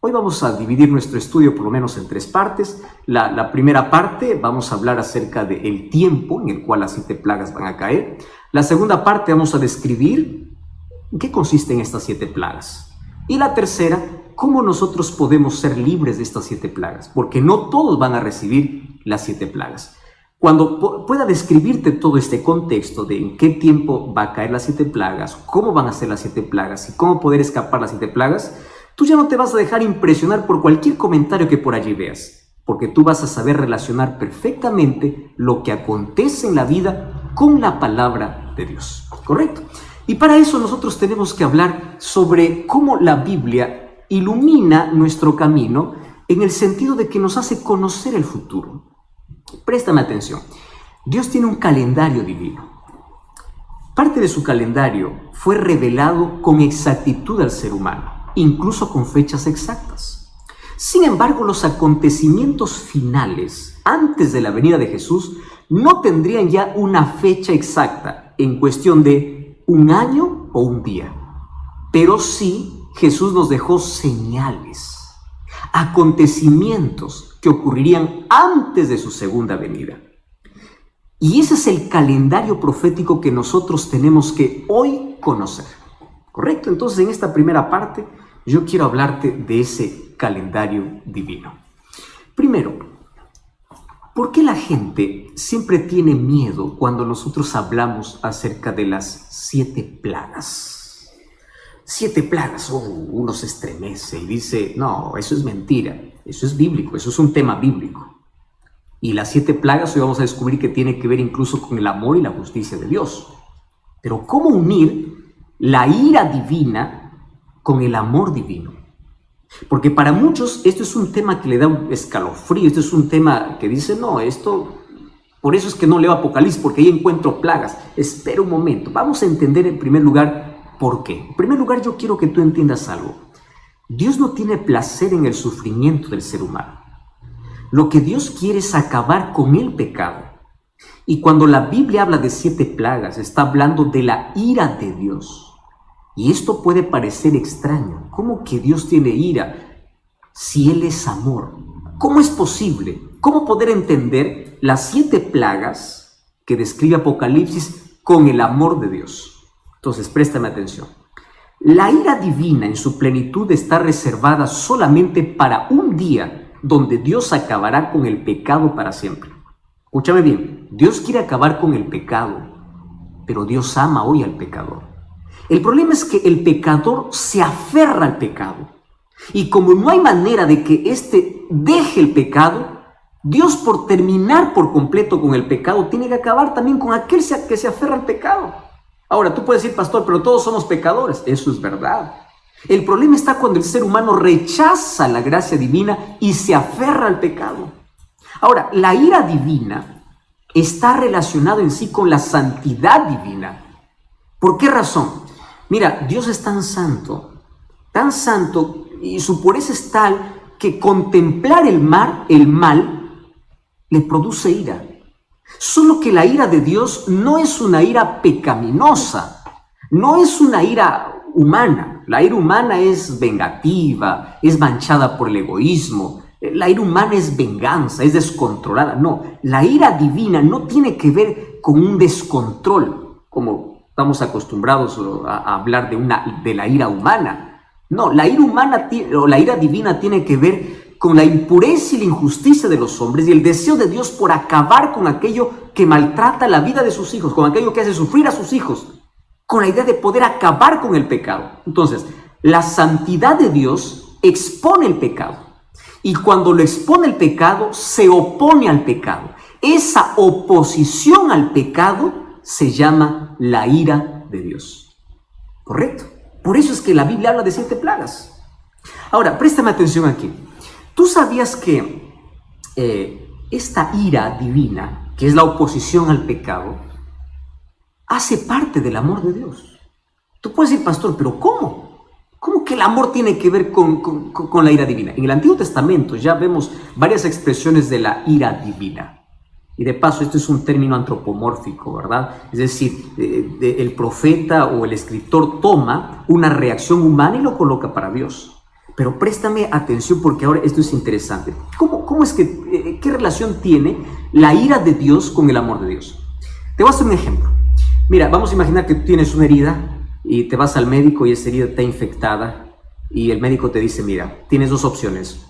Hoy vamos a dividir nuestro estudio por lo menos en 3 partes. La primera parte vamos a hablar acerca del tiempo en el cual las 7 plagas van a caer. La segunda parte vamos a describir en qué consisten estas 7 plagas. Y la tercera, cómo nosotros podemos ser libres de estas 7 plagas, porque no todos van a recibir las 7 plagas. Cuando pueda describirte todo este contexto de en qué tiempo va a caer las 7 plagas, cómo van a ser las 7 plagas y cómo poder escapar las 7 plagas, tú ya no te vas a dejar impresionar por cualquier comentario que por allí veas, porque tú vas a saber relacionar perfectamente lo que acontece en la vida con la palabra de Dios, ¿correcto? Y para eso nosotros tenemos que hablar sobre cómo la Biblia ilumina nuestro camino en el sentido de que nos hace conocer el futuro. Préstame atención. Dios tiene un calendario divino. Parte de su calendario fue revelado con exactitud al ser humano, incluso con fechas exactas. Sin embargo, los acontecimientos finales, antes de la venida de Jesús, no tendrían ya una fecha exacta en cuestión de un año o un día. Pero sí, Jesús nos dejó señales, acontecimientos que ocurrirían antes de su segunda venida. Y ese es el calendario profético que nosotros tenemos que hoy conocer, ¿correcto? Entonces, en esta primera parte, yo quiero hablarte de ese calendario divino. Primero, ¿por qué la gente siempre tiene miedo cuando nosotros hablamos acerca de las 7 plagas? 7 plagas, uno se estremece y dice, no, eso es mentira, eso es bíblico, eso es un tema bíblico. Y las 7 plagas hoy vamos a descubrir que tiene que ver incluso con el amor y la justicia de Dios. Pero ¿cómo unir la ira divina con el amor divino? Porque para muchos esto es un tema que le da un escalofrío, esto es un tema que dice, no, esto, por eso es que no leo Apocalipsis, porque ahí encuentro plagas. Espera un momento, vamos a entender en primer lugar ¿por qué? En primer lugar, yo quiero que tú entiendas algo. Dios no tiene placer en el sufrimiento del ser humano. Lo que Dios quiere es acabar con el pecado. Y cuando la Biblia habla de 7 plagas, está hablando de la ira de Dios. Y esto puede parecer extraño. ¿Cómo que Dios tiene ira si Él es amor? ¿Cómo es posible? ¿Cómo poder entender las 7 plagas que describe Apocalipsis con el amor de Dios? Entonces, préstame atención. La ira divina en su plenitud está reservada solamente para un día donde Dios acabará con el pecado para siempre. Escúchame bien, Dios quiere acabar con el pecado, pero Dios ama hoy al pecador. El problema es que el pecador se aferra al pecado. Y como no hay manera de que éste deje el pecado, Dios, por terminar por completo con el pecado, tiene que acabar también con aquel que se aferra al pecado. Ahora, tú puedes decir, pastor, pero todos somos pecadores. Eso es verdad. El problema está cuando el ser humano rechaza la gracia divina y se aferra al pecado. Ahora, la ira divina está relacionada en sí con la santidad divina. ¿Por qué razón? Mira, Dios es tan santo, y su pureza es tal que contemplar el mal le produce ira. Solo que la ira de Dios no es una ira pecaminosa, no es una ira humana. La ira humana es vengativa, es manchada por el egoísmo. La ira humana es venganza, es descontrolada. No, la ira divina no tiene que ver con un descontrol, como estamos acostumbrados a hablar de la ira humana. No, la ira humana o la ira divina tiene que ver con la impureza y la injusticia de los hombres y el deseo de Dios por acabar con aquello que maltrata la vida de sus hijos, con aquello que hace sufrir a sus hijos, con la idea de poder acabar con el pecado. Entonces, la santidad de Dios expone el pecado, y cuando lo expone el pecado, se opone al pecado. Esa oposición al pecado se llama la ira de Dios. ¿Correcto? Por eso es que la Biblia habla de 7 plagas. Ahora, préstame atención aquí. ¿Tú sabías que esta ira divina, que es la oposición al pecado, hace parte del amor de Dios? Tú puedes decir, pastor, ¿pero cómo? ¿Cómo que el amor tiene que ver con la ira divina? En el Antiguo Testamento ya vemos varias expresiones de la ira divina. Y de paso, esto es un término antropomórfico, ¿verdad? Es decir, el profeta o el escritor toma una reacción humana y lo coloca para Dios. Pero préstame atención porque ahora esto es interesante. ¿Cómo es que, qué relación tiene la ira de Dios con el amor de Dios? Te voy a hacer un ejemplo. Mira, vamos a imaginar que tú tienes una herida y te vas al médico y esa herida está infectada y el médico te dice, mira, tienes dos opciones.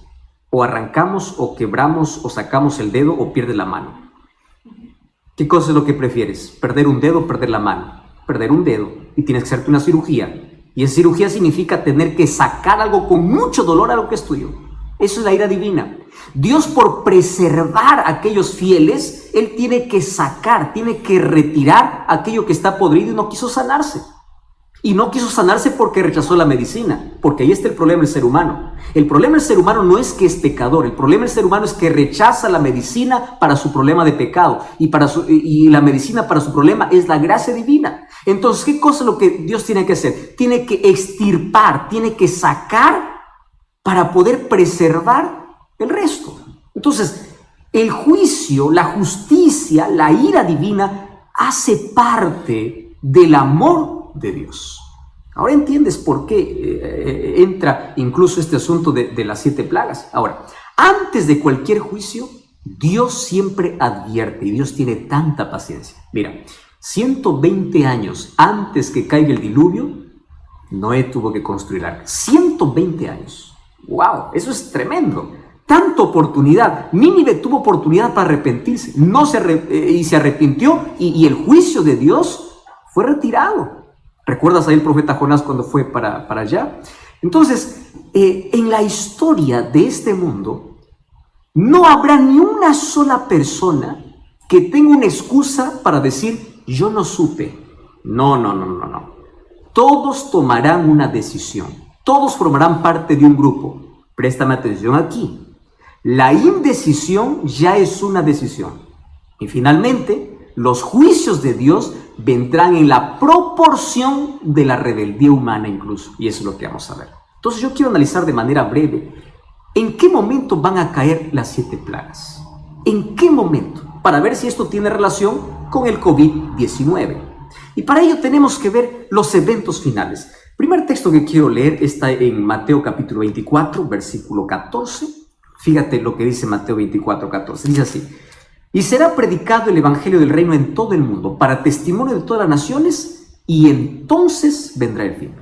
O arrancamos o quebramos o sacamos el dedo o pierdes la mano. ¿Qué cosa es lo que prefieres? ¿Perder un dedo o perder la mano? Perder un dedo y tienes que hacerte una cirugía. Y esa cirugía significa tener que sacar algo con mucho dolor a lo que es tuyo. Eso es la ira divina. Dios, por preservar a aquellos fieles, Él tiene que sacar, tiene que retirar aquello que está podrido y no quiso sanarse. Y no quiso sanarse porque rechazó la medicina, porque ahí está el problema del ser humano. El problema del ser humano no es que es pecador, el problema del ser humano es que rechaza la medicina para su problema de pecado y la medicina para su problema es la gracia divina. Entonces, ¿qué cosa es lo que Dios tiene que hacer? Tiene que extirpar, tiene que sacar para poder preservar el resto. Entonces, el juicio, la justicia, la ira divina hace parte del amor de Dios. Ahora entiendes por qué entra incluso este asunto de las 7 plagas. Ahora, antes de cualquier juicio, Dios siempre advierte y Dios tiene tanta paciencia. Mira, 120 años antes que caiga el diluvio, Noé tuvo que construir arca. 120 años. ¡Wow! Eso es tremendo. Tanta oportunidad. Nínive tuvo oportunidad para arrepentirse. Y se arrepintió y el juicio de Dios fue retirado. ¿Recuerdas ahí el profeta Jonás cuando fue para allá? Entonces, en la historia de este mundo, no habrá ni una sola persona que tenga una excusa para decir, yo no supe. No. Todos tomarán una decisión. Todos formarán parte de un grupo. Préstame atención aquí. La indecisión ya es una decisión. Y finalmente, los juicios de Dios vendrán en la proporción de la rebeldía humana incluso. Y eso es lo que vamos a ver. Entonces yo quiero analizar de manera breve en qué momento van a caer las 7 plagas. ¿En qué momento? Para ver si esto tiene relación con el COVID-19. Y para ello tenemos que ver los eventos finales. El primer texto que quiero leer está en Mateo capítulo 24, versículo 14. Fíjate lo que dice Mateo 24, 14. Dice así. Y será predicado el evangelio del reino en todo el mundo, para testimonio de todas las naciones, y entonces vendrá el fin.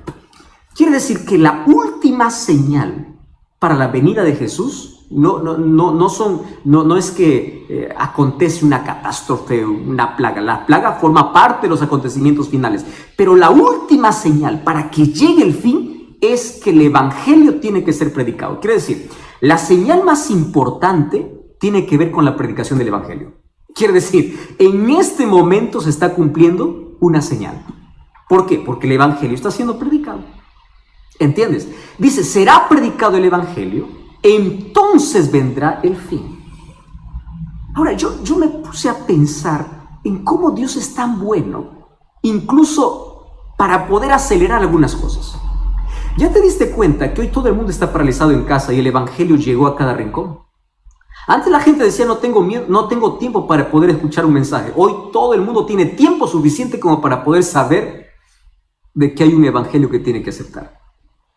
Quiere decir que la última señal para la venida de Jesús no es que acontece una catástrofe, una plaga. La plaga forma parte de los acontecimientos finales, pero la última señal para que llegue el fin es que el evangelio tiene que ser predicado. Quiere decir, la señal más importante tiene que ver con la predicación del evangelio. Quiere decir, en este momento se está cumpliendo una señal. ¿Por qué? Porque el evangelio está siendo predicado. ¿Entiendes? Dice, será predicado el evangelio, entonces vendrá el fin. Ahora, yo me puse a pensar en cómo Dios es tan bueno, incluso para poder acelerar algunas cosas. ¿Ya te diste cuenta que hoy todo el mundo está paralizado en casa y el evangelio llegó a cada rincón? Antes la gente decía, no tengo tiempo para poder escuchar un mensaje. Hoy todo el mundo tiene tiempo suficiente como para poder saber de que hay un evangelio que tiene que aceptar.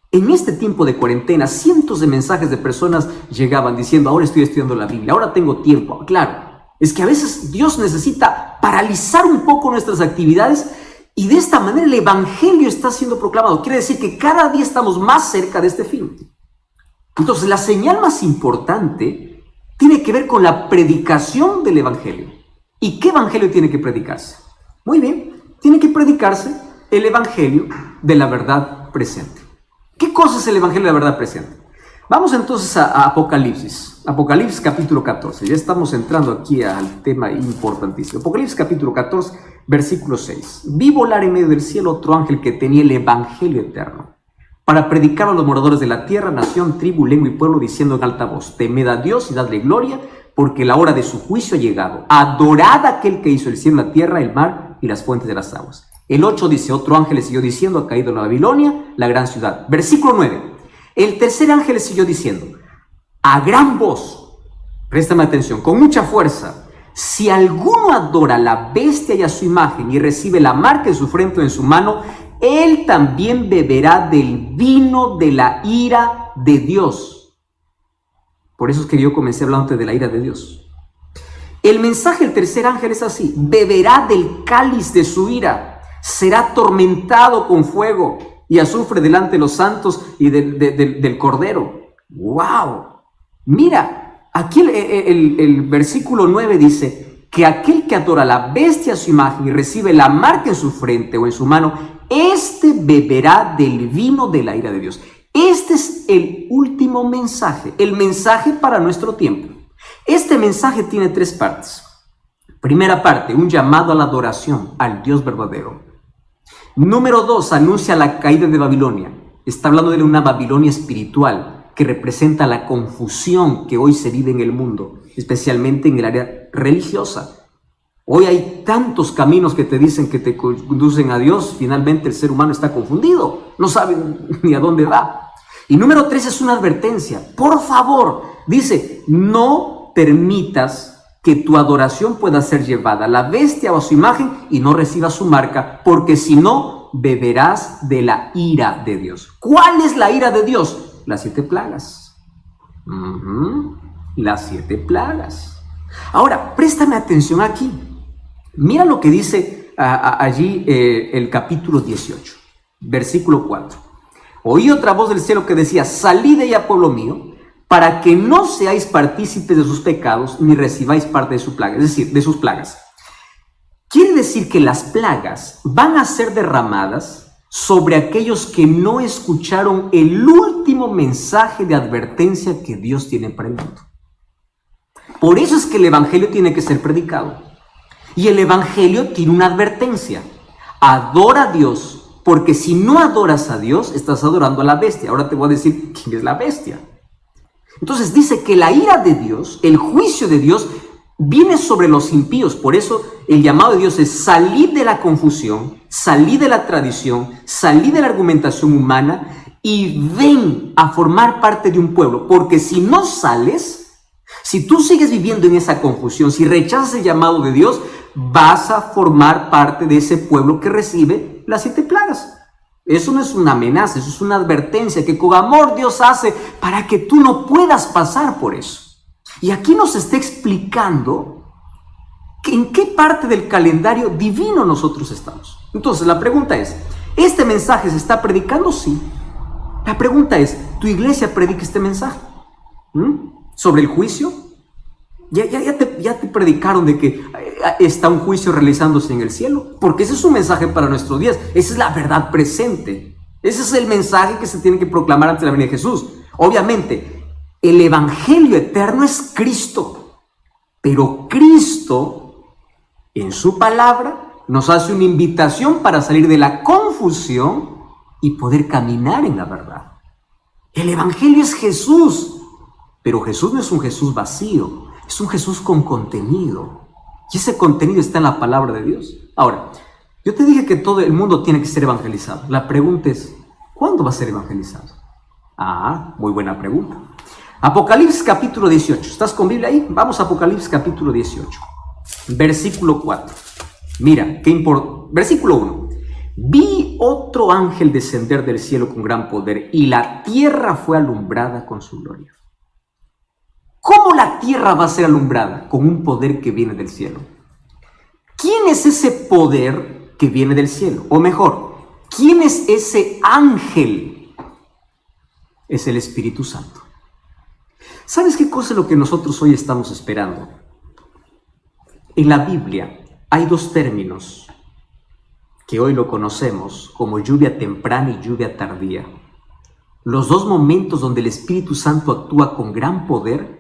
En este tiempo de cuarentena, cientos de mensajes de personas llegaban diciendo, ahora estoy estudiando la Biblia, ahora tengo tiempo. Claro, es que a veces Dios necesita paralizar un poco nuestras actividades y de esta manera el evangelio está siendo proclamado. Quiere decir que cada día estamos más cerca de este fin. Entonces, la señal más importante tiene que ver con la predicación del evangelio. ¿Y qué evangelio tiene que predicarse? Muy bien, tiene que predicarse el evangelio de la verdad presente. ¿Qué cosa es el evangelio de la verdad presente? Vamos entonces a Apocalipsis. Apocalipsis capítulo 14. Ya estamos entrando aquí al tema importantísimo. Apocalipsis capítulo 14, versículo 6. Vi volar en medio del cielo otro ángel que tenía el evangelio eterno, para predicar a los moradores de la tierra, nación, tribu, lengua y pueblo, diciendo en alta voz, temed a Dios y dadle gloria, porque la hora de su juicio ha llegado. Adorad a aquel que hizo el cielo, la tierra, el mar y las fuentes de las aguas. El 8 dice, otro ángel le siguió diciendo, ha caído la Babilonia, la gran ciudad. Versículo 9. El tercer ángel le siguió diciendo, a gran voz, préstame atención, con mucha fuerza, si alguno adora a la bestia y a su imagen y recibe la marca en su frente o en su mano, él también beberá del vino de la ira de Dios. Por eso es que yo comencé hablando de la ira de Dios. El mensaje del tercer ángel es así: beberá del cáliz de su ira, será atormentado con fuego y azufre delante de los santos y del Cordero. ¡Wow! Mira, aquí el versículo 9 dice que aquel que adora la bestia a su imagen y recibe la marca en su frente o en su mano, este beberá del vino de la ira de Dios. Este es el último mensaje, el mensaje para nuestro tiempo. Este mensaje tiene 3 partes. Primera parte, un llamado a la adoración al Dios verdadero. Número 2, anuncia la caída de Babilonia. Está hablando de una Babilonia espiritual que representa la confusión que hoy se vive en el mundo, especialmente en el área religiosa. Hoy hay tantos caminos que te dicen que te conducen a Dios. Finalmente el ser humano está confundido, no sabe ni a dónde va. Y número 3 es una advertencia. Por favor, dice, no permitas que tu adoración pueda ser llevada a la bestia o a su imagen y no recibas su marca, porque si no, beberás de la ira de Dios. ¿Cuál es la ira de Dios? Las 7 plagas. Las 7 plagas. Ahora, préstame atención aquí. Mira lo que dice allí el capítulo 18, versículo 4. Oí otra voz del cielo que decía: salid de ella, pueblo mío, para que no seáis partícipes de sus pecados, ni recibáis parte de su plaga, es decir, de sus plagas. Quiere decir que las plagas van a ser derramadas sobre aquellos que no escucharon el último mensaje de advertencia que Dios tiene para el mundo. Por eso es que el evangelio tiene que ser predicado. Y el evangelio tiene una advertencia: adora a Dios, porque si no adoras a Dios, estás adorando a la bestia. Ahora te voy a decir quién es la bestia. Entonces dice que la ira de Dios, el juicio de Dios, viene sobre los impíos. Por eso el llamado de Dios es: salir de la confusión, salir de la tradición, salir de la argumentación humana y ven a formar parte de un pueblo. Porque si no sales, si tú sigues viviendo en esa confusión, si rechazas el llamado de Dios, vas a formar parte de ese pueblo que recibe las 7 plagas. Eso no es una amenaza, eso es una advertencia que con amor Dios hace para que tú no puedas pasar por eso. Y aquí nos está explicando en qué parte del calendario divino nosotros estamos. Entonces la pregunta es: ¿este mensaje se está predicando? Sí. La pregunta es: ¿tu iglesia predica este mensaje? ¿Sobre el juicio? Ya te predicaron de que está un juicio realizándose en el cielo, porque ese es un mensaje para nuestros días. Esa es la verdad presente. Ese es el mensaje que se tiene que proclamar ante la venida de Jesús. Obviamente, el evangelio eterno es Cristo, pero Cristo, en su palabra, nos hace una invitación para salir de la confusión y poder caminar en la verdad. El evangelio es Jesús, pero Jesús no es un Jesús vacío. Es un Jesús con contenido. Y ese contenido está en la palabra de Dios. Ahora, yo te dije que todo el mundo tiene que ser evangelizado. La pregunta es: ¿cuándo va a ser evangelizado? Muy buena pregunta. Apocalipsis capítulo 18. ¿Estás con Biblia ahí? Vamos a Apocalipsis capítulo 18. Versículo 4. Mira, versículo 1. Vi otro ángel descender del cielo con gran poder, y la tierra fue alumbrada con su gloria. ¿Cómo la tierra va a ser alumbrada? Con un poder que viene del cielo. ¿Quién es ese poder que viene del cielo? O mejor, ¿quién es ese ángel? Es el Espíritu Santo. ¿Sabes qué cosa es lo que nosotros hoy estamos esperando? En la Biblia hay 2 términos que hoy lo conocemos como lluvia temprana y lluvia tardía. Los 2 momentos donde el Espíritu Santo actúa con gran poder,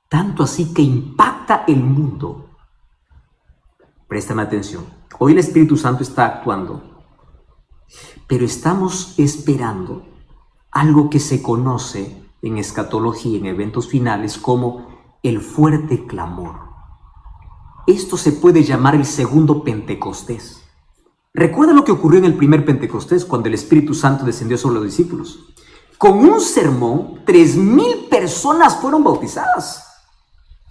tanto así que impacta el mundo. Préstame atención. Hoy el Espíritu Santo está actuando, pero estamos esperando algo que se conoce en escatología, en eventos finales, como el fuerte clamor. Esto se puede llamar el segundo Pentecostés. ¿Recuerda lo que ocurrió en el primer Pentecostés, cuando el Espíritu Santo descendió sobre los discípulos? Con un sermón, 3,000 personas fueron bautizadas.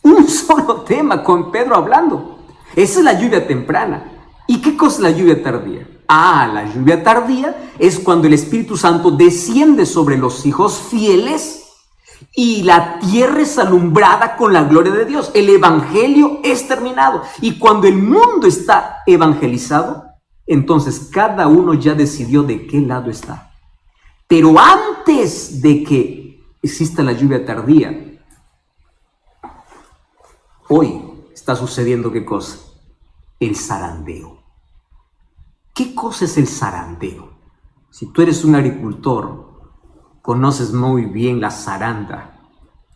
Un solo tema, con Pedro hablando. Esa es la lluvia temprana. ¿Y qué cosa es la lluvia tardía? La lluvia tardía es cuando el Espíritu Santo desciende sobre los hijos fieles y la tierra es alumbrada con la gloria de Dios. El evangelio es terminado. Y cuando el mundo está evangelizado, entonces cada uno ya decidió de qué lado está. Pero antes de que exista la lluvia tardía, hoy está sucediendo ¿qué cosa? El zarandeo. ¿Qué cosa es el zarandeo? Si tú eres un agricultor, conoces muy bien la zaranda.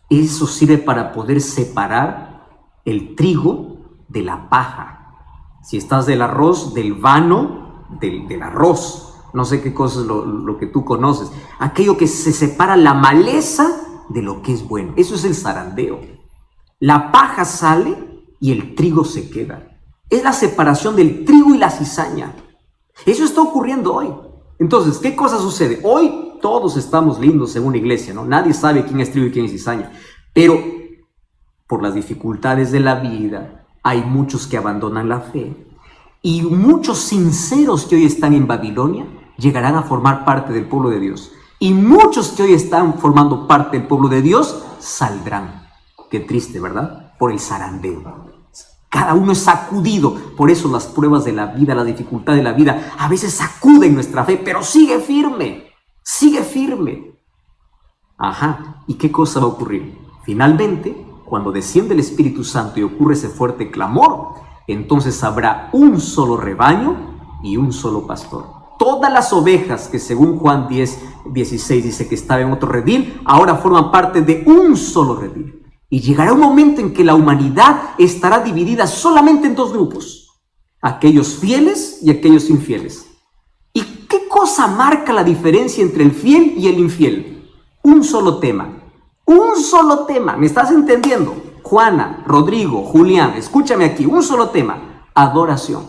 Eso sirve para poder separar el trigo de la paja. Si estás del arroz, del vano, del arroz. No sé qué cosa es lo que tú conoces. Aquello que se separa la maleza de lo que es bueno. Eso es el zarandeo. La paja sale y el trigo se queda. Es la separación del trigo y la cizaña. Eso está ocurriendo hoy. Entonces, ¿qué cosa sucede? Hoy todos estamos lindos según la iglesia, ¿no? Nadie sabe quién es trigo y quién es cizaña. Pero por las dificultades de la vida, hay muchos que abandonan la fe. Y muchos sinceros que hoy están en Babilonia llegarán a formar parte del pueblo de Dios. Y muchos que hoy están formando parte del pueblo de Dios saldrán. Qué triste, ¿verdad? Por el zarandeo. Cada uno es sacudido. Por eso las pruebas de la vida, la dificultad de la vida, a veces sacuden nuestra fe, pero sigue firme. Sigue firme. ¿Y qué cosa va a ocurrir? Finalmente, cuando desciende el Espíritu Santo y ocurre ese fuerte clamor, entonces habrá un solo rebaño y un solo pastor. Todas las ovejas que según Juan 10:16 dice que estaban en otro redil, ahora forman parte de un solo redil. Y llegará un momento en que la humanidad estará dividida solamente en dos grupos. Aquellos fieles y aquellos infieles. ¿Y qué cosa marca la diferencia entre el fiel y el infiel? Un solo tema. Un solo tema. ¿Me estás entendiendo? Juana, Rodrigo, Julián, escúchame aquí. Un solo tema. Adoración.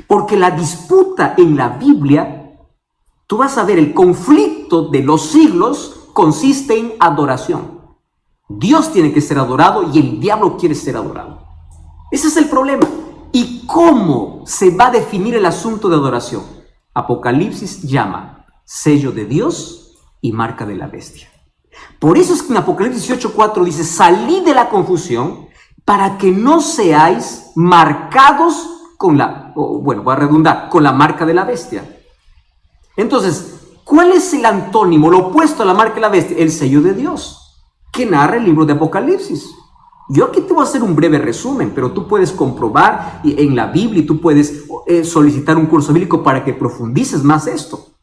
Porque la disputa en la Biblia, tú vas a ver, el conflicto de los siglos consiste en adoración. Dios tiene que ser adorado y el diablo quiere ser adorado. Ese es el problema. ¿Y cómo se va a definir el asunto de adoración? Apocalipsis llama sello de Dios y marca de la bestia. Por eso es que en Apocalipsis 18:4 dice: salid de la confusión para que no seáis marcados con con la marca de la bestia. Entonces, ¿cuál es el antónimo, lo opuesto a la marca de la bestia? El sello de Dios, que narra el libro de Apocalipsis. Yo aquí te voy a hacer un breve resumen, pero tú puedes comprobar en la Biblia y tú puedes solicitar un curso bíblico para que profundices más esto.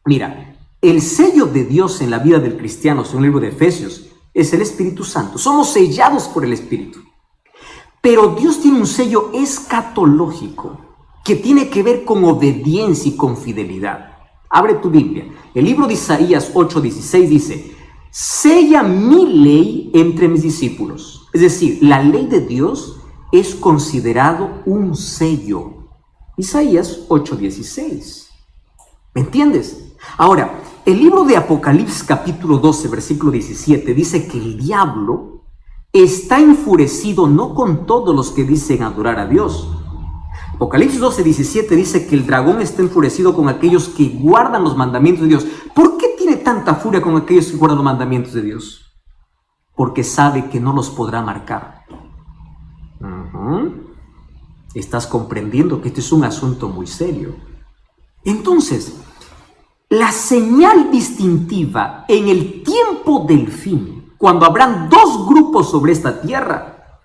Mira, el sello de Dios en la vida del cristiano, según el libro de Efesios, es el Espíritu Santo. Somos sellados por el Espíritu. Pero Dios tiene un sello escatológico que tiene que ver con obediencia y con fidelidad. Abre tu Biblia. El libro de Isaías 8:16 dice: sella mi ley entre mis discípulos. Es decir, la ley de Dios es considerado un sello. Isaías 8:16. ¿Me entiendes? Ahora, el libro de Apocalipsis capítulo 12, versículo 17, dice que el diablo está enfurecido no con todos los que dicen adorar a Dios. Apocalipsis 12:17 dice que el dragón está enfurecido con aquellos que guardan los mandamientos de Dios. ¿Por qué tiene tanta furia con aquellos que guardan los mandamientos de Dios? Porque sabe que no los podrá marcar. Estás comprendiendo que este es un asunto muy serio. Entonces, la señal distintiva en el tiempo del fin, cuando habrán dos grupos sobre esta tierra,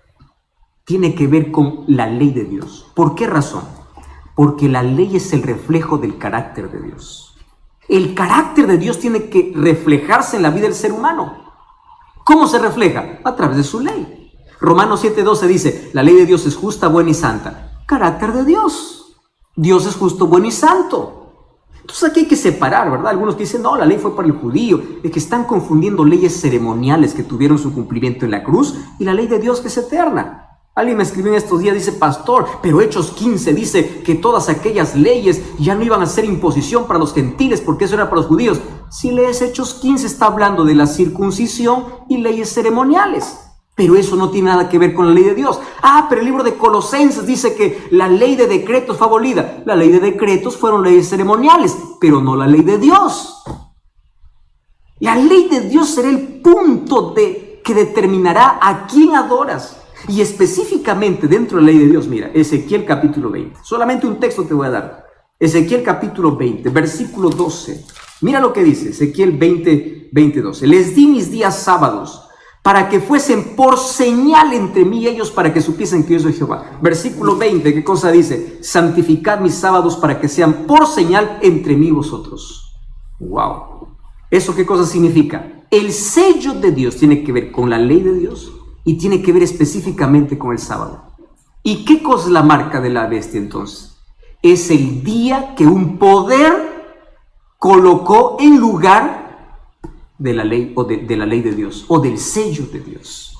tiene que ver con la ley de Dios. ¿Por qué razón? Porque la ley es el reflejo del carácter de Dios. El carácter de Dios tiene que reflejarse en la vida del ser humano. ¿Cómo se refleja? A través de su ley. Romanos 7:12 dice: la ley de Dios es justa, buena y santa. Carácter de Dios. Dios es justo, bueno y santo. Entonces aquí hay que separar, ¿verdad? Algunos que dicen: no, la ley fue para el judío. Es que están confundiendo leyes ceremoniales que tuvieron su cumplimiento en la cruz y la ley de Dios que es eterna. Alguien me escribió en estos días, dice: pastor, pero Hechos 15 dice que todas aquellas leyes ya no iban a ser imposición para los gentiles porque eso era para los judíos. Si lees Hechos 15, está hablando de la circuncisión y leyes ceremoniales. Pero eso no tiene nada que ver con la ley de Dios. Pero el libro de Colosenses dice que la ley de decretos fue abolida. La ley de decretos fueron leyes ceremoniales, pero no la ley de Dios. La ley de Dios será el punto que determinará a quién adoras. Y específicamente dentro de la ley de Dios, mira, Ezequiel capítulo 20. Solamente un texto te voy a dar. Ezequiel capítulo 20, versículo 12. Mira lo que dice Ezequiel 20, 12. Les di mis días sábados para que fuesen por señal entre mí y ellos, para que supiesen que yo soy Jehová. Versículo 20, ¿qué cosa dice? Santificad mis sábados para que sean por señal entre mí y vosotros. ¡Wow! ¿Eso qué cosa significa? El sello de Dios tiene que ver con la ley de Dios y tiene que ver específicamente con el sábado. ¿Y qué cosa es la marca de la bestia entonces? Es el día que un poder colocó en lugar de la ley o de la ley de Dios o del sello de Dios.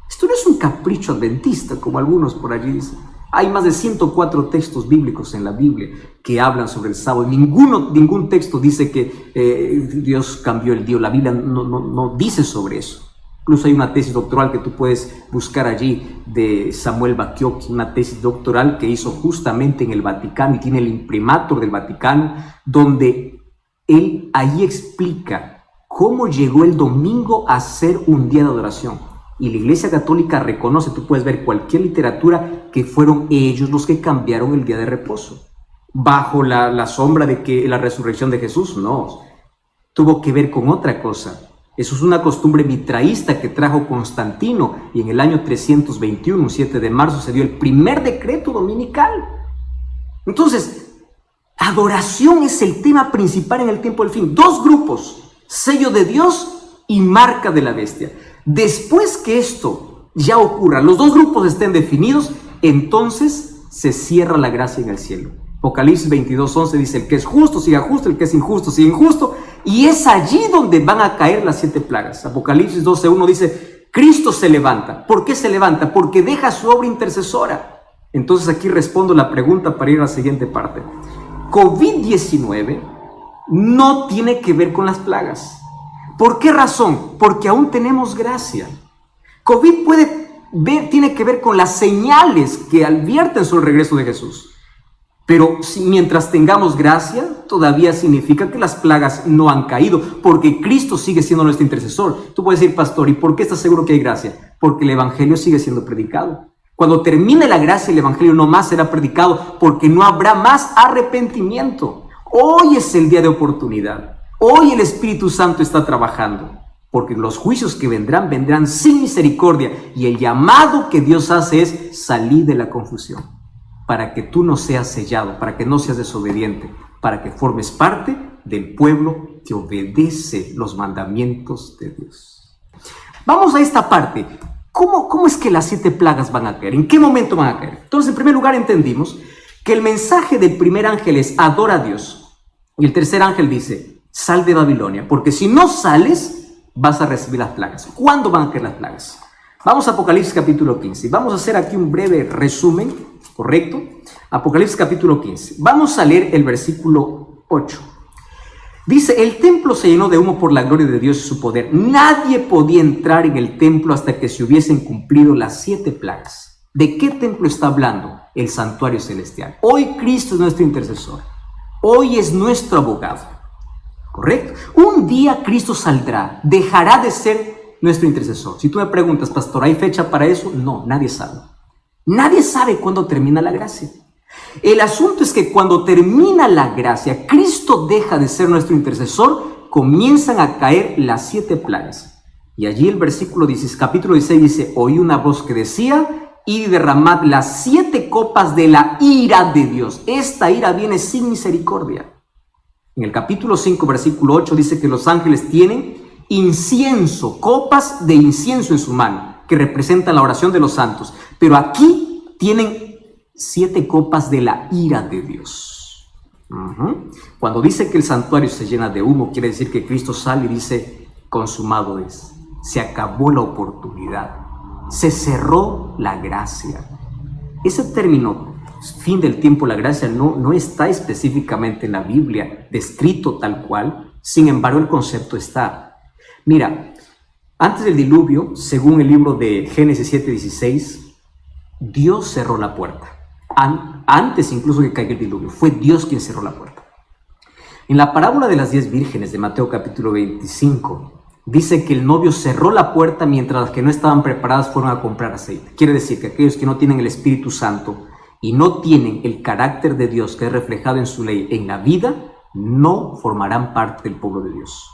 Esto no es un capricho adventista como algunos por allí dicen. Hay más de 104 textos bíblicos en la Biblia que hablan sobre el sábado. Ningún texto dice que Dios cambió el día. La Biblia no dice sobre eso. Incluso hay una tesis doctoral que tú puedes buscar allí de Samuel Bacchiocchi, una tesis doctoral que hizo justamente en el Vaticano y tiene el imprimatur del Vaticano, donde él ahí explica cómo llegó el domingo a ser un día de adoración. Y la Iglesia Católica reconoce, tú puedes ver cualquier literatura, que fueron ellos los que cambiaron el día de reposo. Bajo la sombra de que la resurrección de Jesús, no. Tuvo que ver con otra cosa. Eso es una costumbre mitraísta que trajo Constantino, y en el año 321, un 7 de marzo, se dio el primer decreto dominical. Entonces, adoración es el tema principal en el tiempo del fin. Dos grupos: sello de Dios y marca de la bestia. Después que esto ya ocurra, los dos grupos estén definidos, entonces se cierra la gracia en el cielo. Apocalipsis 22:11 dice: el que es justo siga justo, el que es injusto siga injusto, y es allí donde van a caer las 7 plagas. Apocalipsis 12:1 dice: Cristo se levanta. ¿Por qué se levanta? Porque deja su obra intercesora. Entonces aquí respondo la pregunta para ir a la siguiente parte. COVID-19 no tiene que ver con las plagas. ¿Por qué razón? Porque aún tenemos gracia. COVID tiene que ver con las señales que advierten sobre el regreso de Jesús. Pero mientras tengamos gracia, todavía significa que las plagas no han caído, porque Cristo sigue siendo nuestro intercesor. Tú puedes decir: pastor, ¿y por qué estás seguro que hay gracia? Porque el evangelio sigue siendo predicado. Cuando termine la gracia, el evangelio no más será predicado, porque no habrá más arrepentimiento. Hoy es el día de oportunidad. Hoy el Espíritu Santo está trabajando, porque los juicios que vendrán sin misericordia, y el llamado que Dios hace es salir de la confusión, para que tú no seas sellado, para que no seas desobediente, para que formes parte del pueblo que obedece los mandamientos de Dios. Vamos a esta parte. ¿Cómo es que las 7 plagas van a caer? ¿En qué momento van a caer? Entonces, en primer lugar, entendimos que el mensaje del primer ángel es: adora a Dios. Y el tercer ángel dice: sal de Babilonia, porque si no sales, vas a recibir las plagas. ¿Cuándo van a caer las plagas? Vamos a Apocalipsis capítulo 15. Vamos a hacer aquí un breve resumen, ¿correcto? Apocalipsis capítulo 15. Vamos a leer el versículo 8. Dice: el templo se llenó de humo por la gloria de Dios y su poder. Nadie podía entrar en el templo hasta que se hubiesen cumplido las 7 plagas. ¿De qué templo está hablando? El santuario celestial. Hoy Cristo es nuestro intercesor. Hoy es nuestro abogado. ¿Correcto? Un día Cristo saldrá, dejará de ser nuestro intercesor. Si tú me preguntas: pastor, ¿hay fecha para eso? No, nadie sabe. Nadie sabe cuándo termina la gracia. El asunto es que cuando termina la gracia, Cristo deja de ser nuestro intercesor, comienzan a caer las 7 plagas. Y allí el versículo 16, capítulo 16 dice: oí una voz que decía: id y derramad las 7 copas de la ira de Dios. Esta ira viene sin misericordia. En el capítulo 5, versículo 8 dice que los ángeles tienen incienso, copas de incienso en su mano, que representan la oración de los santos. Pero aquí tienen 7 copas de la ira de Dios. Cuando dice que el santuario se llena de humo, quiere decir que Cristo sale y dice: consumado es. Se acabó la oportunidad. Se cerró la gracia. Ese término, fin del tiempo, la gracia, no está específicamente en la Biblia descrito tal cual. Sin embargo, el concepto está. Mira, Antes del diluvio, según el libro de Génesis 7:16, Dios cerró la puerta. Antes incluso que caiga el diluvio, fue Dios quien cerró la puerta. En la parábola de las 10 vírgenes de Mateo capítulo 25, dice que el novio cerró la puerta mientras las que no estaban preparadas fueron a comprar aceite. Quiere decir que aquellos que no tienen el Espíritu Santo y no tienen el carácter de Dios que es reflejado en su ley en la vida, no formarán parte del pueblo de Dios.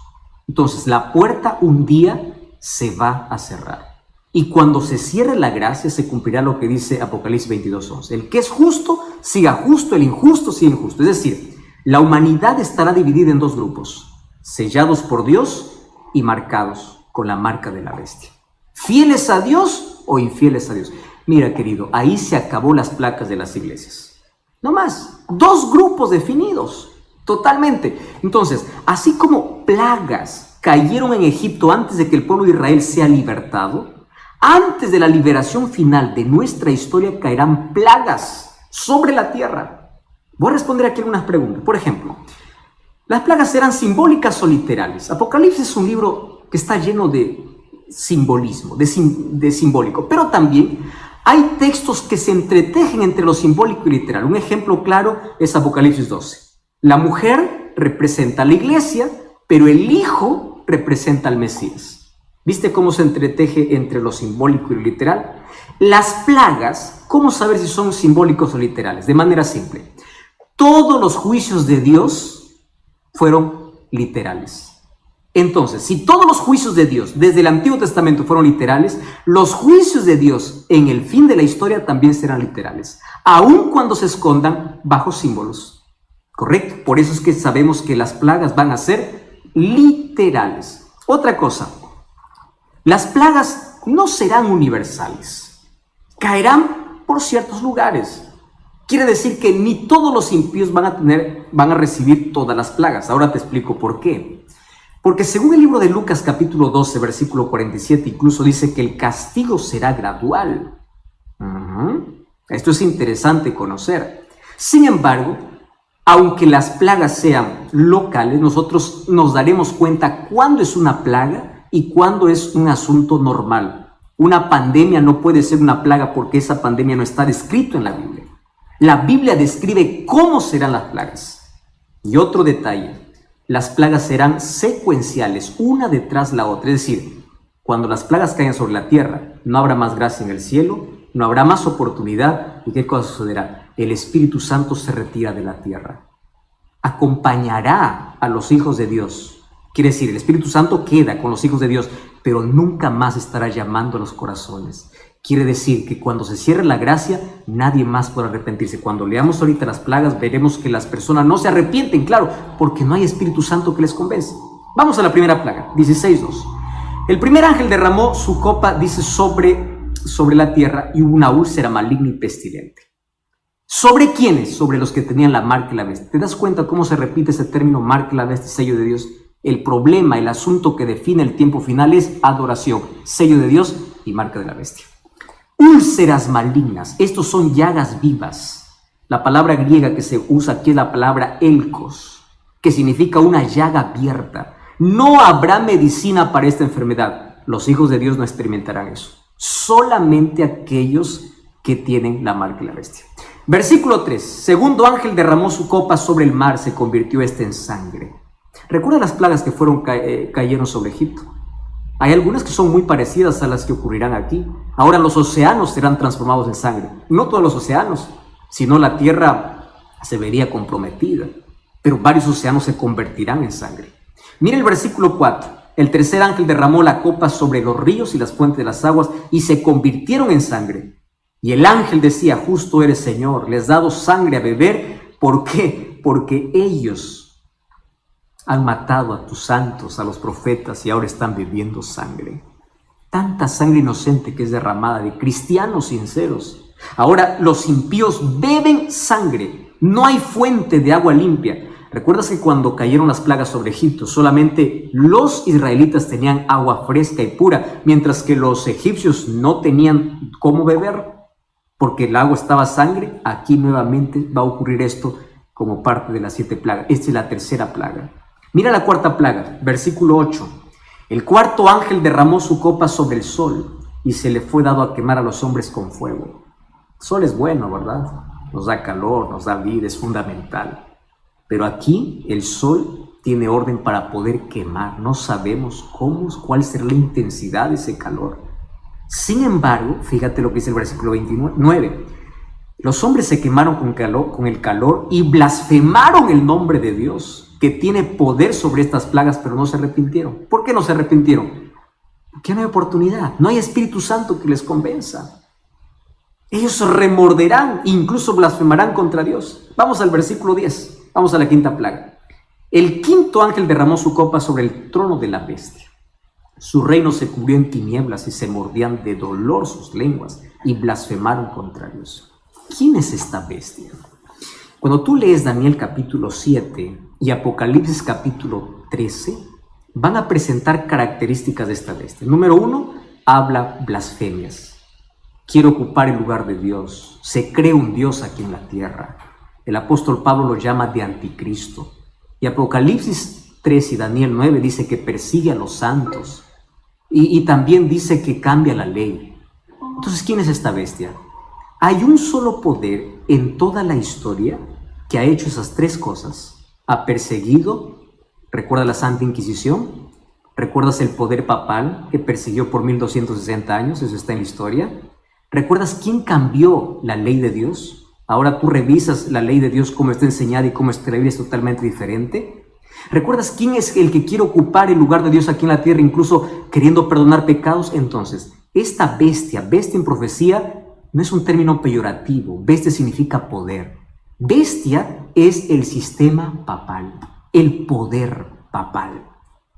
Entonces, la puerta un día se va a cerrar. Y cuando se cierre la gracia, se cumplirá lo que dice Apocalipsis 22:11. El que es justo, siga justo, el injusto, siga injusto. Es decir, la humanidad estará dividida en dos grupos, sellados por Dios y marcados con la marca de la bestia. ¿Fieles a Dios o infieles a Dios? Mira, querido, ahí se acabó las placas de las iglesias. No más, dos grupos definidos, totalmente. Entonces, así como plagas cayeron en Egipto antes de que el pueblo de Israel sea libertado, antes de la liberación final de nuestra historia caerán plagas sobre la tierra. Voy a responder aquí algunas preguntas. Por ejemplo, ¿las plagas eran simbólicas o literales? Apocalipsis es un libro que está lleno de simbolismo, de simbólico, pero también hay textos que se entretejen entre lo simbólico y literal. Un ejemplo claro es Apocalipsis 12. La mujer representa a la iglesia, pero el hijo representa al Mesías. ¿Viste cómo se entreteje entre lo simbólico y lo literal? Las plagas, ¿cómo saber si son simbólicos o literales? De manera simple. Todos los juicios de Dios fueron literales. Entonces, si todos los juicios de Dios desde el Antiguo Testamento fueron literales, los juicios de Dios en el fin de la historia también serán literales, aun cuando se escondan bajo símbolos. ¿Correcto? Por eso es que sabemos que las plagas van a ser literales. Otra cosa, las plagas no serán universales, caerán por ciertos lugares. Quiere decir que ni todos los impíos van a recibir todas las plagas. Ahora te explico por qué. Porque según el libro de Lucas capítulo 12, versículo 47, incluso dice que el castigo será gradual. Esto es interesante conocer. Sin embargo, aunque las plagas sean locales, nosotros nos daremos cuenta cuándo es una plaga y cuándo es un asunto normal. Una pandemia no puede ser una plaga porque esa pandemia no está descrito en la Biblia. La Biblia describe cómo serán las plagas. Y otro detalle. Las plagas serán secuenciales, una detrás de la otra. Es decir, cuando las plagas caigan sobre la tierra, no habrá más gracia en el cielo, no habrá más oportunidad. ¿Y qué cosa sucederá? El Espíritu Santo se retira de la tierra. Acompañará a los hijos de Dios. Quiere decir, el Espíritu Santo queda con los hijos de Dios, pero nunca más estará llamando a los corazones. Quiere decir que cuando se cierre la gracia, nadie más podrá arrepentirse. Cuando leamos ahorita las plagas, veremos que las personas no se arrepienten, claro, porque no hay Espíritu Santo que les convence. Vamos a la primera plaga, 16:2. El primer ángel derramó su copa, dice, sobre la tierra, y hubo una úlcera maligna y pestilente. ¿Sobre quiénes? Sobre los que tenían la marca y la bestia. ¿Te das cuenta cómo se repite ese término, marca y la bestia, sello de Dios? El problema, el asunto que define el tiempo final es adoración, sello de Dios y marca de la bestia. Úlceras malignas, estos son llagas vivas. La palabra griega que se usa aquí es la palabra elkos, que significa una llaga abierta. No habrá medicina para esta enfermedad. Los hijos de Dios no experimentarán eso. Solamente aquellos que tienen la marca de la bestia. Versículo 3. Segundo ángel derramó su copa sobre el mar, se convirtió en sangre. ¿Recuerda las plagas que cayeron sobre Egipto? Hay algunas que son muy parecidas a las que ocurrirán aquí. Ahora los océanos serán transformados en sangre. No todos los océanos, sino la tierra se vería comprometida. Pero varios océanos se convertirán en sangre. Mira el versículo 4. El tercer ángel derramó la copa sobre los ríos y las fuentes de las aguas y se convirtieron en sangre. Y el ángel decía, justo eres, Señor, les has dado sangre a beber. ¿Por qué? Porque ellos han matado a tus santos, a los profetas, y ahora están bebiendo sangre. Tanta sangre inocente que es derramada de cristianos sinceros. Ahora los impíos beben sangre. No hay fuente de agua limpia. ¿Recuerdas que cuando cayeron las plagas sobre Egipto, solamente los israelitas tenían agua fresca y pura, mientras que los egipcios no tenían cómo beber? Porque el agua estaba sangre. Aquí nuevamente va a ocurrir esto como parte de las 7 plagas. Esta es la tercera plaga. Mira la cuarta plaga, versículo 8. El cuarto ángel derramó su copa sobre el sol y se le fue dado a quemar a los hombres con fuego. El sol es bueno, ¿verdad? Nos da calor, nos da vida, es fundamental. Pero aquí el sol tiene orden para poder quemar. No sabemos cuál será la intensidad de ese calor. Sin embargo, fíjate lo que dice el versículo 29. Los hombres se quemaron con el calor y blasfemaron el nombre de Dios, que tiene poder sobre estas plagas, pero no se arrepintieron. ¿Por qué no se arrepintieron? Porque no hay oportunidad, no hay Espíritu Santo que les convenza. Ellos remorderán, incluso blasfemarán contra Dios. Vamos al versículo 10, vamos a la quinta plaga. El quinto ángel derramó su copa sobre el trono de la bestia. Su reino se cubrió en tinieblas y se mordían de dolor sus lenguas y blasfemaron contra Dios. ¿Quién es esta bestia? Cuando tú lees Daniel capítulo 7 y Apocalipsis capítulo 13, van a presentar características de esta bestia. Número 1, habla blasfemias. Quiere ocupar el lugar de Dios. Se cree un Dios aquí en la tierra. El apóstol Pablo lo llama de anticristo. Y Apocalipsis 3 y Daniel 9 dice que persigue a los santos. Y también dice que cambia la ley. Entonces, ¿quién es esta bestia? Hay un solo poder en toda la historia que ha hecho esas tres cosas. Ha perseguido, ¿recuerda la Santa Inquisición? ¿Recuerdas el poder papal que persiguió por 1260 años? Eso está en la historia. ¿Recuerdas quién cambió la ley de Dios? Ahora tú revisas la ley de Dios, cómo está enseñada y cómo está la Biblia es totalmente diferente. ¿Recuerdas quién es el que quiere ocupar el lugar de Dios aquí en la tierra, incluso queriendo perdonar pecados? Entonces, esta bestia en profecía, no es un término peyorativo. Bestia significa poder. Bestia es el sistema papal, el poder papal.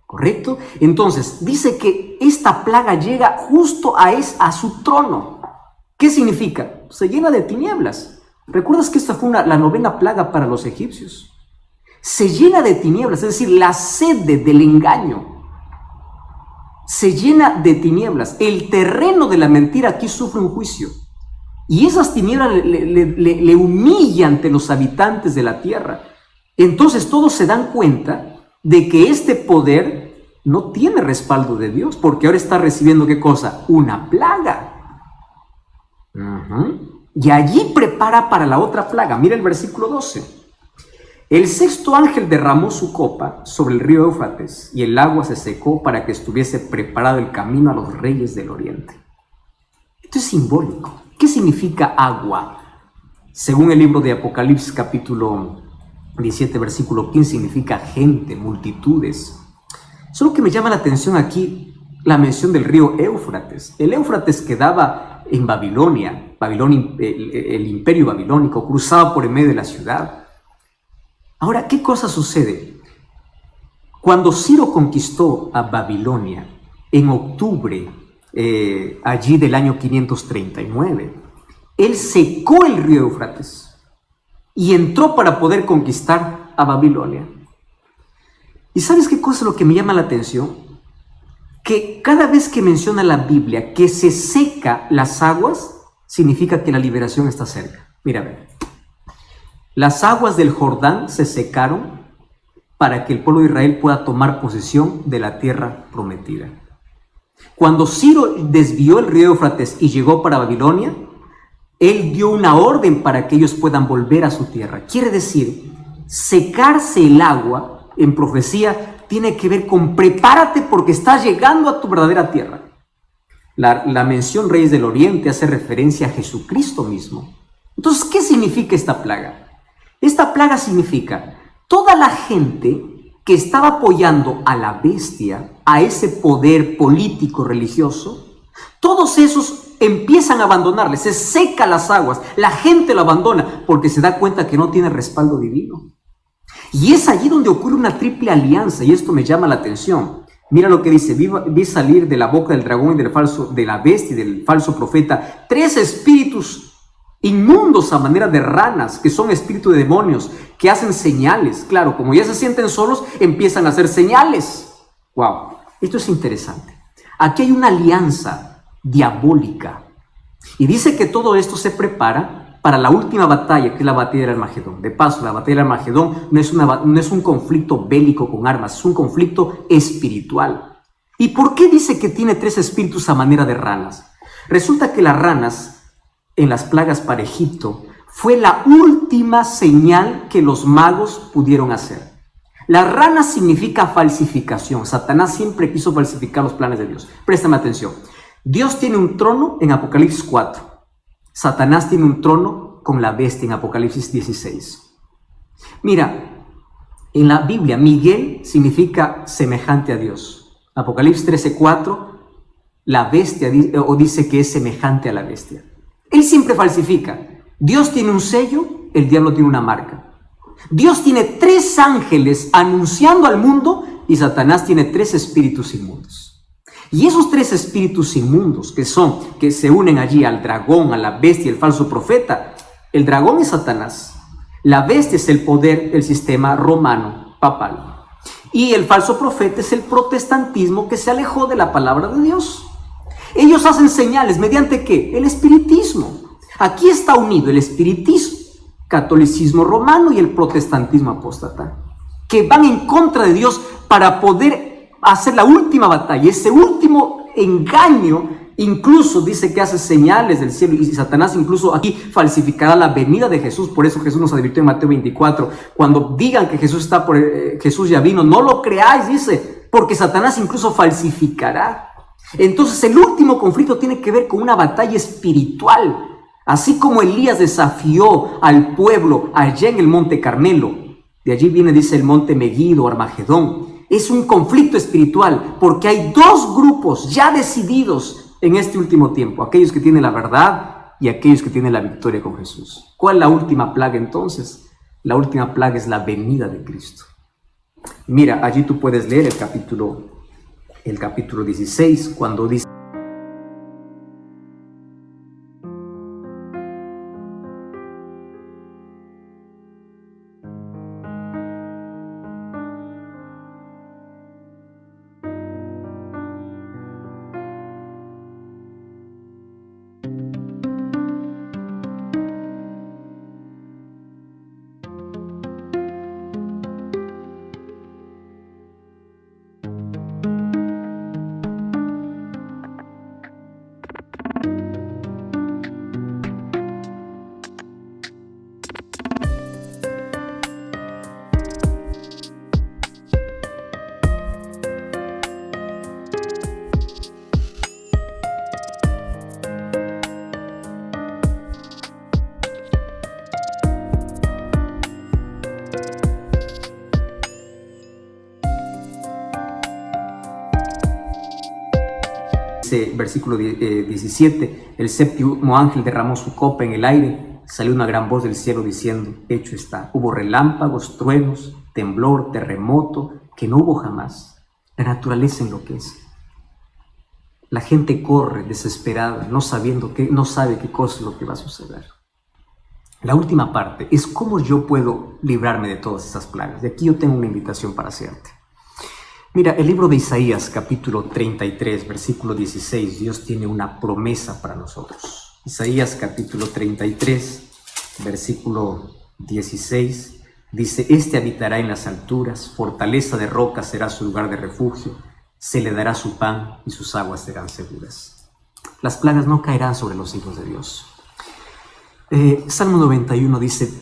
¿Correcto? Entonces, dice que esta plaga llega justo a su trono. ¿Qué significa? Se llena de tinieblas. ¿Recuerdas que esta fue la novena plaga para los egipcios? Se llena de tinieblas, es decir, la sede del engaño. Se llena de tinieblas. El terreno de la mentira aquí sufre un juicio. Y esas tinieblas le humillan ante los habitantes de la tierra. Entonces todos se dan cuenta de que este poder no tiene respaldo de Dios, porque ahora está recibiendo ¿qué cosa? Una plaga. Y allí prepara para la otra plaga. Mira el versículo 12. El sexto ángel derramó su copa sobre el río Éufrates y el agua se secó para que estuviese preparado el camino a los reyes del oriente. Esto es simbólico. ¿Qué significa agua? Según el libro de Apocalipsis capítulo 17 versículo 15 significa gente, multitudes. Solo que me llama la atención aquí la mención del río Éufrates. El Éufrates quedaba en Babilonia, el imperio babilónico, cruzaba por en medio de la ciudad. Ahora, ¿qué cosa sucede? Cuando Ciro conquistó a Babilonia en octubre, allí del año 539, él secó el río Éufrates y entró para poder conquistar a Babilonia. ¿Y sabes qué cosa es lo que me llama la atención? Que cada vez que menciona la Biblia que se seca las aguas, significa que la liberación está cerca. Mira, a ver. Las aguas del Jordán se secaron para que el pueblo de Israel pueda tomar posesión de la tierra prometida. Cuando Ciro desvió el río Éufrates y llegó para Babilonia, él dio una orden para que ellos puedan volver a su tierra. Quiere decir, secarse el agua en profecía tiene que ver con prepárate porque estás llegando a tu verdadera tierra. La mención Reyes del Oriente hace referencia a Jesucristo mismo. Entonces, ¿qué significa esta plaga? Esta plaga significa toda la gente que estaba apoyando a la bestia, a ese poder político religioso, todos esos empiezan a abandonarle, se secan las aguas, la gente lo abandona porque se da cuenta que no tiene respaldo divino. Y es allí donde ocurre una triple alianza, y esto me llama la atención. Mira lo que dice: vi salir de la boca del dragón y de la bestia y del falso profeta 3 espíritus inmundos a manera de ranas, que son espíritus de demonios, que hacen señales. Claro, como ya se sienten solos, empiezan a hacer señales. Wow, esto es interesante. Aquí hay una alianza diabólica. Y dice que todo esto se prepara para la última batalla, que es la batalla del Armagedón. De paso, la batalla del Armagedón no es un conflicto bélico con armas, es un conflicto espiritual. ¿Y por qué dice que tiene 3 espíritus a manera de ranas? Resulta que las ranas en las plagas para Egipto fue la última señal que los magos pudieron hacer. La rana significa falsificación. Satanás siempre quiso falsificar los planes de Dios. Préstame atención. Dios tiene un trono en Apocalipsis 4. Satanás tiene un trono con la bestia en Apocalipsis 16. Mira, en la Biblia, Miguel significa semejante a Dios. Apocalipsis 13:4, la bestia dice que es semejante a la bestia. Él siempre falsifica. Dios tiene un sello, el diablo tiene una marca. Dios tiene 3 ángeles anunciando al mundo y Satanás tiene 3 espíritus inmundos. Y esos 3 espíritus inmundos que se unen allí al dragón, a la bestia, el falso profeta. El dragón es Satanás. La bestia es el poder, el sistema romano, papal. Y el falso profeta es el protestantismo que se alejó de la palabra de Dios. Ellos hacen señales, ¿mediante qué? El espiritismo. Aquí está unido el espiritismo, catolicismo romano y el protestantismo apóstata, que van en contra de Dios para poder hacer la última batalla. Ese último engaño incluso dice que hace señales del cielo, y Satanás incluso aquí falsificará la venida de Jesús. Por eso Jesús nos advirtió en Mateo 24, cuando digan que Jesús Jesús ya vino, no lo creáis, dice, porque Satanás incluso falsificará. Entonces el último conflicto tiene que ver con una batalla espiritual. Así como Elías desafió al pueblo allá en el monte Carmelo, de allí viene, dice, el monte Megiddo, Armagedón. Es un conflicto espiritual porque hay 2 grupos ya decididos en este último tiempo, aquellos que tienen la verdad y aquellos que tienen la victoria con Jesús. ¿Cuál es la última plaga entonces? La última plaga es la venida de Cristo. Mira, allí tú puedes leer el capítulo 16, cuando dice: versículo 17, el 7º ángel derramó su copa en el aire, salió una gran voz del cielo diciendo: hecho está. Hubo relámpagos, truenos, temblor, terremoto, que no hubo jamás. La naturaleza enloquece. La gente corre desesperada, no sabe qué cosa es lo que va a suceder. La última parte es cómo yo puedo librarme de todas esas plagas. Y aquí yo tengo una invitación para hacerte. Mira, el libro de Isaías, capítulo 33, versículo 16, Dios tiene una promesa para nosotros. Isaías, capítulo 33, versículo 16, dice: este habitará en las alturas, fortaleza de roca será su lugar de refugio, se le dará su pan y sus aguas serán seguras. Las plagas no caerán sobre los hijos de Dios. Salmo 91 dice: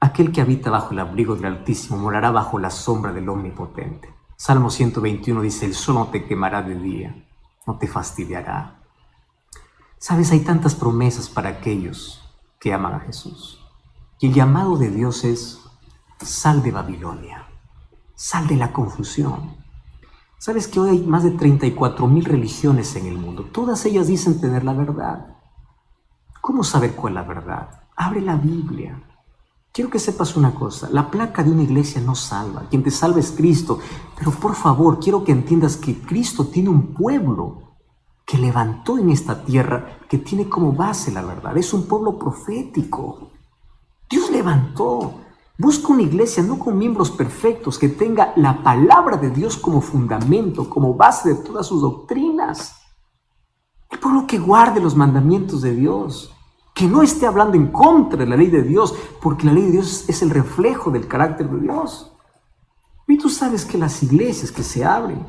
aquel que habita bajo el abrigo del Altísimo morará bajo la sombra del Omnipotente. Salmo 121 dice: el sol no te quemará de día, no te fastidiará. Sabes, hay tantas promesas para aquellos que aman a Jesús. Y el llamado de Dios es: sal de Babilonia, sal de la confusión. Sabes que hoy hay más de 34,000 religiones en el mundo. Todas ellas dicen tener la verdad. ¿Cómo saber cuál es la verdad? Abre la Biblia. Quiero que sepas una cosa: la placa de una iglesia no salva. Quien te salva es Cristo. Pero por favor, quiero que entiendas que Cristo tiene un pueblo que levantó en esta tierra, que tiene como base la verdad. Es un pueblo profético. Dios levantó. Busca una iglesia no con miembros perfectos, que tenga la palabra de Dios como fundamento, como base de todas sus doctrinas. El pueblo que guarde los mandamientos de Dios, que no esté hablando en contra de la ley de Dios, porque la ley de Dios es el reflejo del carácter de Dios. Y tú sabes que las iglesias que se abren,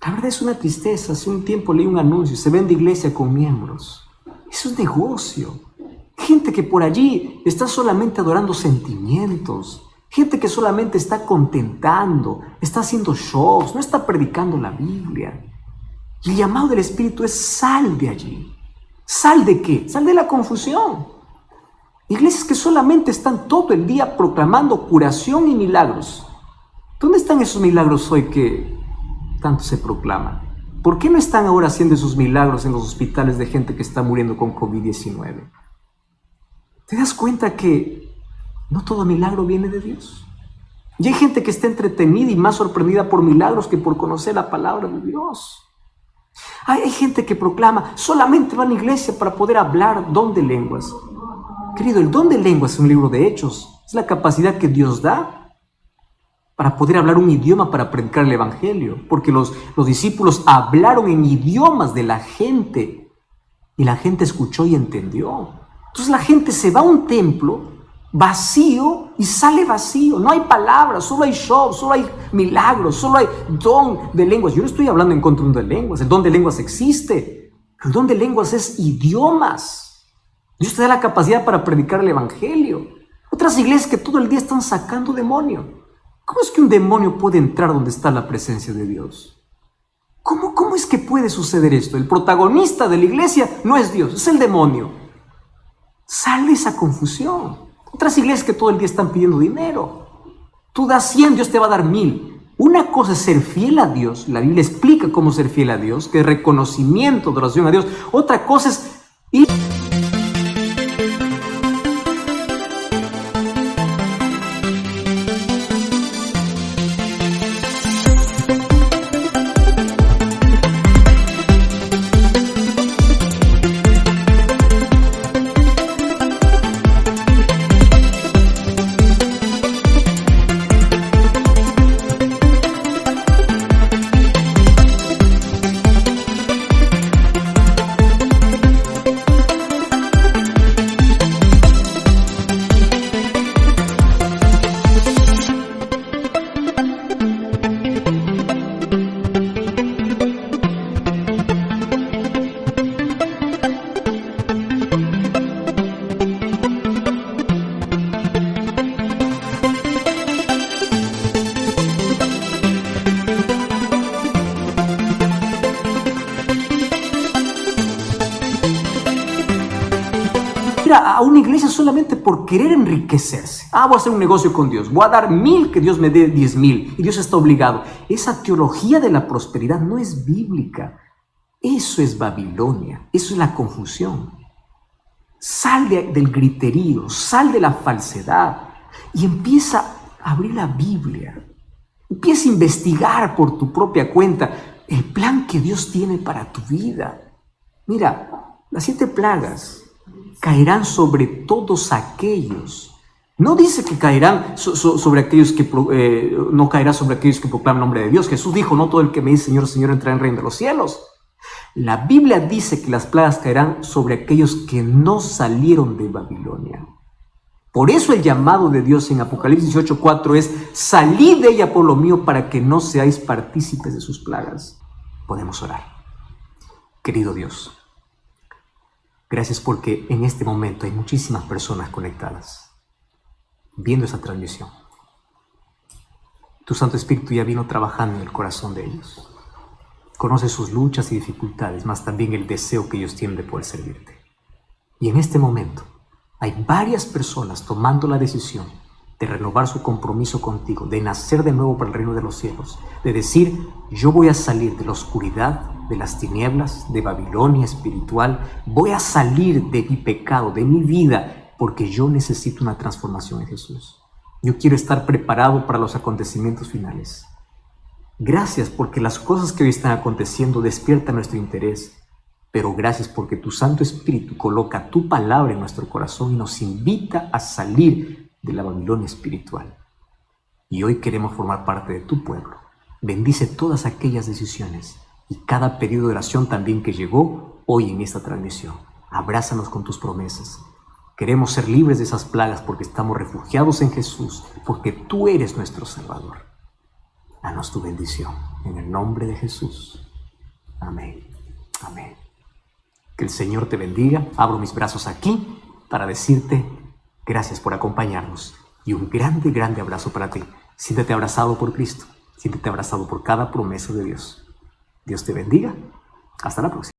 La verdad es una tristeza. Hace un tiempo leí un anuncio, se vende iglesia con miembros. Eso es negocio. Gente que por allí está solamente adorando sentimientos. Gente que solamente está contentando, está haciendo shows, no está predicando la Biblia. Y el llamado del Espíritu es: sal de allí. ¿Sal de qué? Sal de la confusión. Iglesias que solamente están todo el día proclamando curación y milagros. ¿Dónde están esos milagros hoy que tanto se proclaman? ¿Por qué no están ahora haciendo esos milagros en los hospitales de gente que está muriendo con COVID-19? ¿Te das cuenta que no todo milagro viene de Dios? Y hay gente que está entretenida y más sorprendida por milagros que por conocer la palabra de Dios. Hay gente que proclama: solamente va a la iglesia para poder hablar don de lenguas. Querido, el don de lenguas es un libro de Hechos. Es la capacidad que Dios da para poder hablar un idioma para predicar el evangelio. Porque los discípulos hablaron en idiomas de la gente y la gente escuchó y entendió. Entonces la gente se va a un templo vacío y sale vacío. No hay palabras, solo hay show, solo hay milagros, solo hay don de lenguas. Yo no estoy hablando en contra de un don de lenguas. El don de lenguas existe. El don de lenguas es idiomas. Dios te da la capacidad para predicar el evangelio. Otras iglesias que todo el día están sacando demonio. ¿Cómo es que un demonio puede entrar donde está la presencia de Dios? ¿Cómo es que puede suceder esto? El protagonista de la iglesia no es Dios, es el demonio. Sal de esa confusión. Otras iglesias que todo el día están pidiendo dinero. Tú das 100, Dios te va a dar 1000. Una cosa es ser fiel a Dios. La Biblia explica cómo ser fiel a Dios, que es reconocimiento, adoración a Dios. Otra cosa es ir... A una iglesia solamente por querer enriquecerse. Voy a hacer un negocio con Dios. Voy a dar 1000, que Dios me dé 10,000. Y Dios está obligado. Esa teología de la prosperidad no es bíblica. Eso es Babilonia. Eso es la confusión. Sal del griterío. Sal de la falsedad. Y empieza a abrir la Biblia. Empieza a investigar por tu propia cuenta el plan que Dios tiene para tu vida. Mira, las 7 plagas caerán sobre todos aquellos. No dice que caerán sobre aquellos que no caerá sobre aquellos que proclaman el nombre de Dios. Jesús dijo: no todo el que me dice Señor, Señor entrará en el reino de los cielos. La Biblia dice que las plagas caerán sobre aquellos que no salieron de Babilonia. Por eso el llamado de Dios en Apocalipsis 18:4 es: salid de ella, pueblo mío, para que no seáis partícipes de sus plagas. Podemos orar. Querido Dios, gracias porque en este momento hay muchísimas personas conectadas, viendo esa transmisión. Tu Santo Espíritu ya vino trabajando en el corazón de ellos. Conoce sus luchas y dificultades, más también el deseo que ellos tienen de poder servirte. Y en este momento hay varias personas tomando la decisión de renovar su compromiso contigo, de nacer de nuevo para el reino de los cielos, de decir: yo voy a salir de la oscuridad, de las tinieblas, de Babilonia espiritual, voy a salir de mi pecado, de mi vida, porque yo necesito una transformación en Jesús. Yo quiero estar preparado para los acontecimientos finales. Gracias porque las cosas que hoy están aconteciendo despiertan nuestro interés, pero gracias porque tu Santo Espíritu coloca tu palabra en nuestro corazón y nos invita a salir de la Babilonia espiritual. Y hoy queremos formar parte de tu pueblo. Bendice todas aquellas decisiones y cada pedido de oración también que llegó hoy en esta transmisión. Abrázanos con tus promesas. Queremos ser libres de esas plagas porque estamos refugiados en Jesús, porque tú eres nuestro Salvador. Danos tu bendición. En el nombre de Jesús. Amén. Amén. Que el Señor te bendiga. Abro mis brazos aquí para decirte gracias por acompañarnos. Y un grande, grande abrazo para ti. Siéntete abrazado por Cristo. Siéntete abrazado por cada promesa de Dios. Dios te bendiga. Hasta la próxima.